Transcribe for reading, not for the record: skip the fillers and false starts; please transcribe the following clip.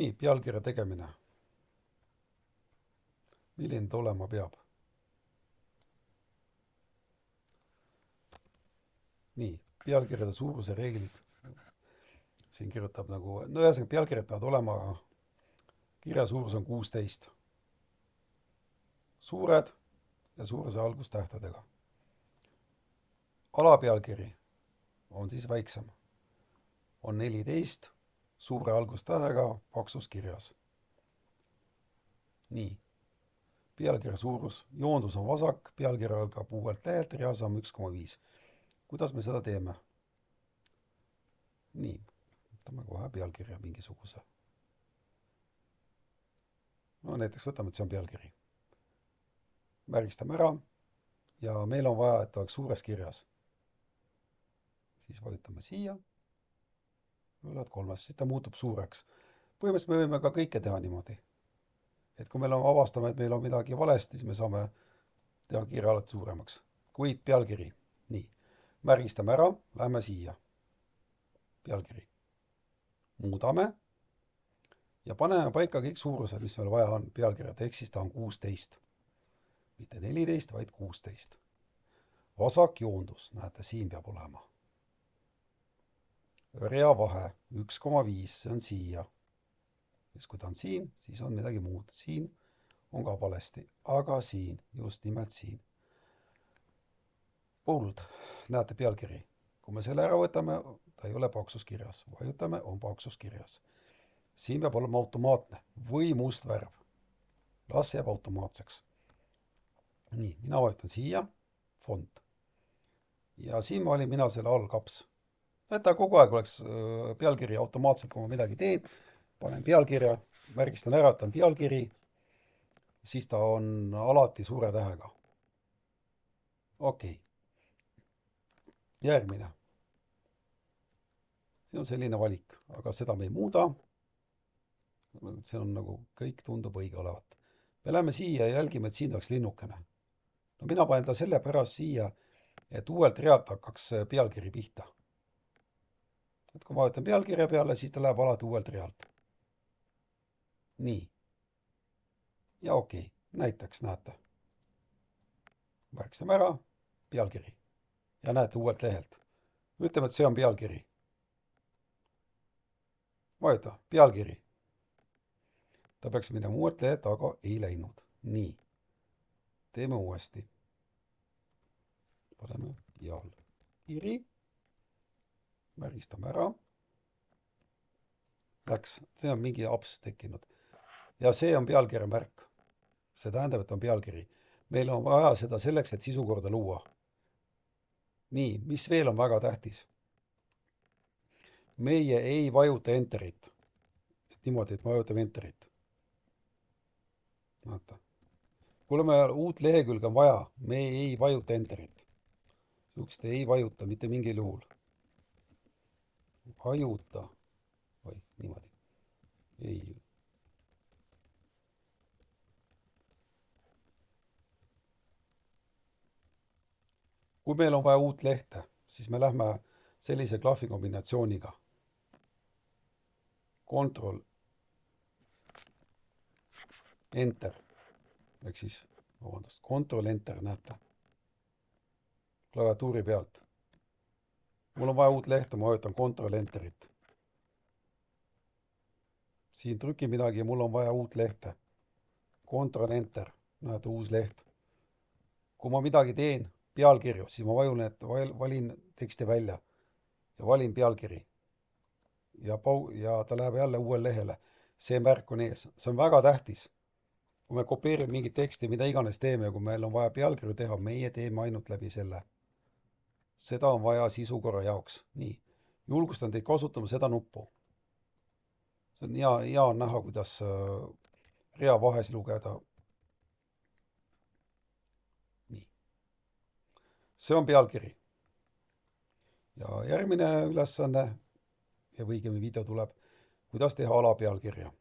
Nii, pealkirja tegemine. Milline ta olema peab? Nii, pealkirjade suuruse reeglid. Siin kirjutab nagu, no ühesõnaga pealkirjad peavad olema, kirja suurus on 16. Suured ja suuruse algustähtedega. Alapealkiri on siis väiksem. On 14 suure algustähega paksus kirjas. Nii, pealkirja suurus, joondus on vasak, pealkirja algab uuelt lehelt, reas on 1,5. Kuidas me seda teeme? Nii, võtame kohe pealkirja mingisuguse. No näiteks võtame, et see on pealkiri. Märgistame ära ja meil on vaja, et oleks suures kirjas. Siis vajutame siia. Oled 3, siis ta muutub suureks. Põhimõtteliselt me võime ka kõike teha niimoodi. Et kui meil on avastame, et meil on midagi valesti, siis me saame teha kirja alati suuremaks. Kuid pealkiri. Nii. Märgistame ära, lähme siia. Pealkiri. Muudame ja paneme paika kõik suurused, mis meil vaja on pealkirjad. Ehk siis ta on 16. Mitte 14, vaid 16. Vasak joondus, näete, siin peab olema. Rea vahe 1,5, see on siia. Siis kui ta on siin, siis on midagi muud. Siin on ka valesti, aga siin, just nimelt siin. Bold, näete pealkiri. Kui me selle ära võtame, ta ei ole paksus kirjas. Vajutame, on paksus kirjas. Siin peab olema automaatne või must värv. Las jääb automaatseks. Nii, mina vajutan siia, font. Ja siin ma olin mina selle all kaps. Et ta kogu aeg oleks pealkiri automaatselt, kui ma midagi teen. Panen pealkirja, märgistan ära, et on pealkiri. Siis ta on alati suure tähega. Okei. Järgmine. See on selline valik, aga seda me ei muuda. See on nagu kõik tundub õige olevat. Me läheme siia ja jälgime, et siin oleks linnukene. No mina panen ta selle pärast siia, et uuelt realt hakkaks pealkiri pihta. Et kui ma vajutan pealkirja peale, siis ta läheb alati uuelt realt. Nii. Ja okei. Näiteks näete. Märgistame ära. Pealkiri. Ja näete uuelt lehelt. Ütleme, et see on pealkiri. Vajuta. Pealkiri. Ta peaks minema uuelt lehelt, aga ei läinud. Nii. Teeme uuesti. Paneme pealkiri. Märgistame ära. Läks. See on mingi aps tekkinud. Ja see on pealkirja märk. See tähendab, et on pealkiri. Meil on vaja seda selleks, et sisukorda luua. Nii, mis veel on väga tähtis? Meie ei vajuta enterit. Niimoodi, et me vajutame enterit. Vaata. Kui meil uut lehekülge on vaja, me ei vajuta enterit. Sihukest ei vajuta mitte mingil juhul. Vajuta. Või, niimoodi. Ei. Kui meil on vaja uut lehte, siis me lähme sellise klahvi kombinatsiooniga. Control, Enter. Ehk siis, vabandust, Control, Enter, näete. Klaviatuuri pealt. Mul on vaja uut lehte, ma vajutan Control, Enterit. Siin trükin midagi ja mul on vaja uut lehte. Control, Enter, näete, uus leht. Kui ma midagi teen, pealkirju, siis ma valin teksti välja ja valin pealkiri. Ja ta läheb jälle uuele lehele. See märk on ees. See on väga tähtis. Kui me kopeerime mingit teksti, mida iganes teeme, kui meil on vaja pealkirju teha, meie teeme ainult läbi selle. Seda on vaja sisukorra jaoks. Nii. Julgustan teid kasutama seda nuppu. See on hea näha, kuidas rea vahes lugeda. See on pealkiri. Ja järgmine ülesanne ja õigemini video tuleb, kuidas teha alapealkirja.